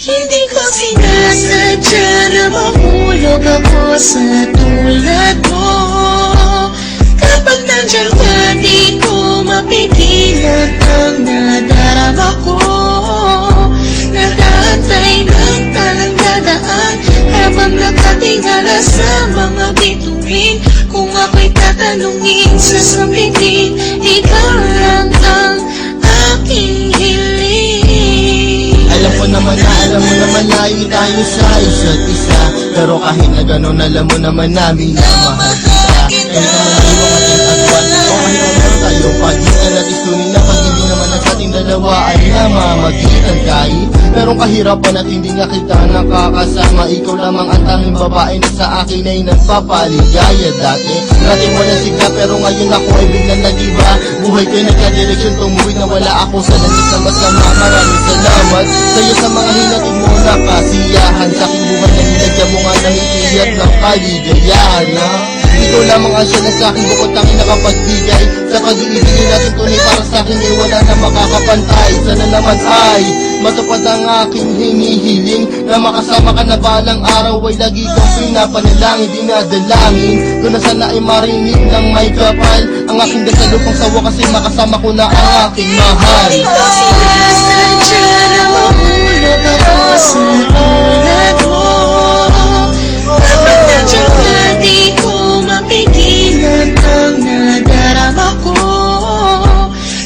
Hindi ko sinasadya na mahulog ako sa tulad mo. Kapag nandiyan ka, di ko mapigilan ang nadarama ko. Nag-aantay ng talang dadaan habang nakatingala sa mga bituin. Kung ako'y tatanungin, sasabihin, ikaw lang ang aking hiling. Alam mo naman layo tayo sa isa't isa, pero kahit na gano'n alam mo naman namin na mahal kita. Kahit naman tayo ang ating agwan, o kahit na meron tayong pagitan, at istunin na pag hindi naman ang ating dalawa ay namamagitan. Kahit merong kahirapan at hindi nga kita nakakasama, ikaw lamang ang tanging babae na sa akin ay nagpapaligaya. Dati walang sigla, pero ngayon ako ay biglang nag-iba. Buhay ko'y nagka-direksyon, tumuwid na wala ako sa langit na masama. Maraming salamat sa'yo sa mga hinatid mo na kasiyahan. Sa aking buhay na hinagyan mo nga ng ngiti at ng kaligayahan, ha? Ikaw lamang ang siya na sa aking bukod tanging nakapagbigay. Sa pag-iibigin natin tunay para sa akin ay wala na makakapantay. Sana naman ay matupad ang aking hinihiling, na makasama ka na balang araw ay lagi kang pinapanalangin. Dinadalangin ko na sana ay marinig ng may kapal ang aking dasal upang sa wakas ay makasama ko na ang aking mahal. Hindi ko sinasadya na mahulog ako sa tulad mo. Kapag nandiyan ka, di ko mapigilan ang nadarama ko.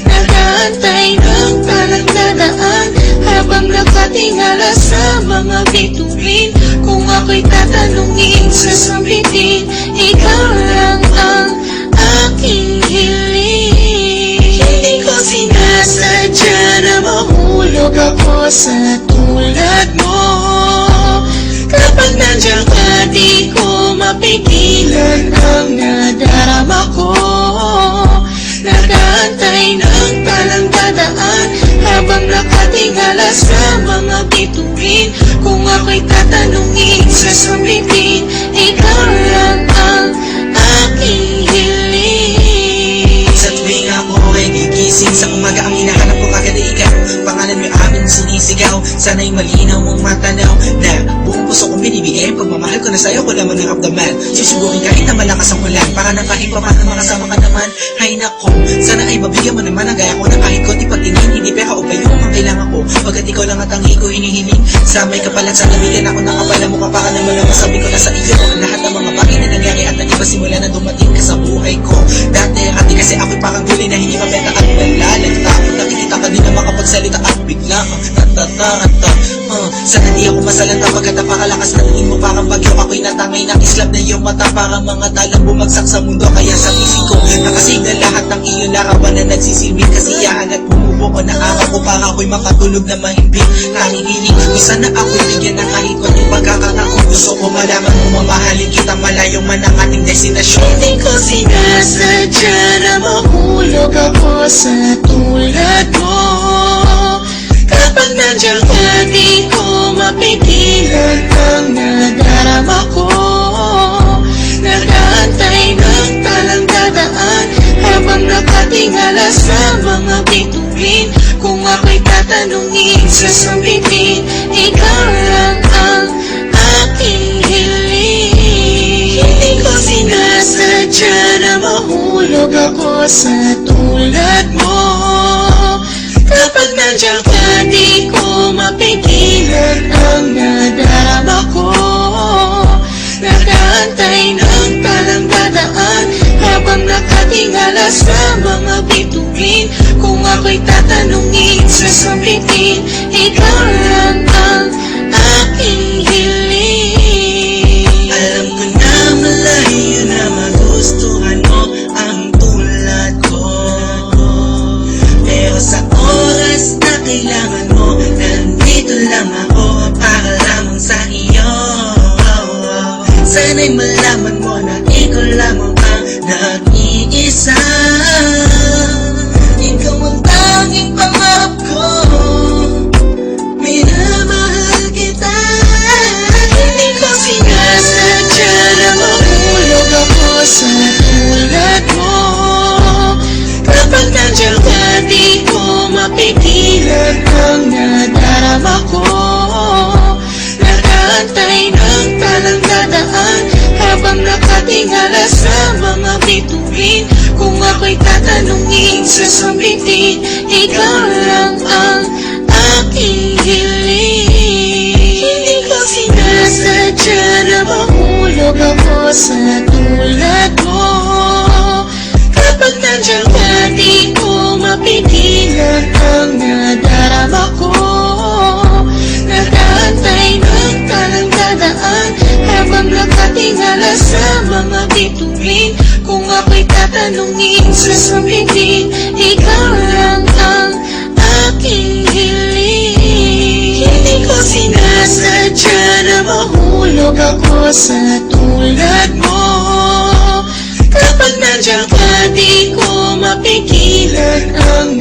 Nag-aantay ng talang dadaan habang nakatingala sa mga bituin. Kung ako'y tatanungin, sasabihin, ikaw lang ang aking hiling. Hindi ko sinasadya na mahulog ako sa tulad mo. Kapag nandiyan ka, di ko mapigilan ang nadarama ko. Nag-aantay ng talang dadaan habang nakatingala sa mga bituin. Kung ako'y tatanungin, sasabihin, ikaw lang ang aking hiling. Sa tuwing ako ay gigising sa umaga, ang hinahanap ko kagad ay ikaw. Pangalan mo aming sinisigaw, sana'y malinaw mong matanaw na buong puso kong binibigay. Pagmamahal ko na sa'yo, ko lamang naramdaman. Susubukin kahit na malakas ang ulan, para na kahit pa paano makasama ka naman. Hay nako, sana ay mabigyan mo naman ang gaya ko, na kahit konti pagtingin, hindi pera o payo ang kailangan ko. Pagkat ikaw lang at ang ko hinihiling, sa may kapalan sa labigan ako nakapala mo ka, para naman ang masabi ko na sa iyo ang lahat ng mga bagay na nangyari at nag-iba simula na dumating ka sa buhay ko. Dati kasi ako'y parang gulay na hindi mabenta at nalalagta. Nakikita ka din na makapagsalita at bigla sana di ako masalanta pagkat napakalakas na tingin mo parang bagyo. Ako'y natangay ng islap na iyong mata, parang mga talang bumagsak sa mundo. Kaya sa isip ko nakasigal lahat ng iyong larawan na nagsisilbing kasiyahan at bumubuo na araw ko, para ako'y makatulog na mahimbing. Nanginginig ko sana ako'y bigyan ng kahit konting pagkakataon. Gusto ko malaman mo mamahalin kita, malayong man ang ating destinasyon. Hindi ko sinasadya na mahulog ako sa tulad mo. Kapag nandiyan ka, di ko mapigilan ang nadarama ko. Nag-aantay ng talang dadaan habang nakatingala sa mga bituin. Kung ako'y tatanungin, sasabihin, ikaw lang ang aking hiling. Hindi ko sinasadya na mahulog ako sa tulad mo. Kapag nandiyan ka, di ko mapigilan ang nadarama ko. Nag-aantay ng talang dadaan habang nakatingala sa mga bituin. Kung ako'y tatanungin, sasabihin, ikaw lang ang aking hiling. Alam ko na malayo na magustuhan mo ang tulad ko, pero sa oras na kailangan mo, nandito lang ako para lamang sa iyo. Sana'y malaman mo na ikaw lamang ang nag-iisa. Ikaw ang tanging pangarap ko, minamahal kita. Hindi ko sinasadya na mahulog ako sa tulad mo. Kapag nandiyan ka, di ko mapigilan ang nadarama ko. Nag-aantay ng talang dadaan habang nakatingala sa mga bituin. Kung ako'y tatanungin, sasabihin, ikaw lang ang aking hiling. Hindi ko sinasadya na mahulog ako sa tulad mo. Kapag nandiyan ka, di ko mapigilan ang nadarama ko. Nag-aantay ng talang dadaan habang nakatingala sa mga bituin. Kung ako'y tatanungin, sasabihin, ikaw lang ang aking hiling. Hindi ko sinasadya na mahulog ako sa tulad mo. Kapag nandiyan ka, di ko mapigilan ang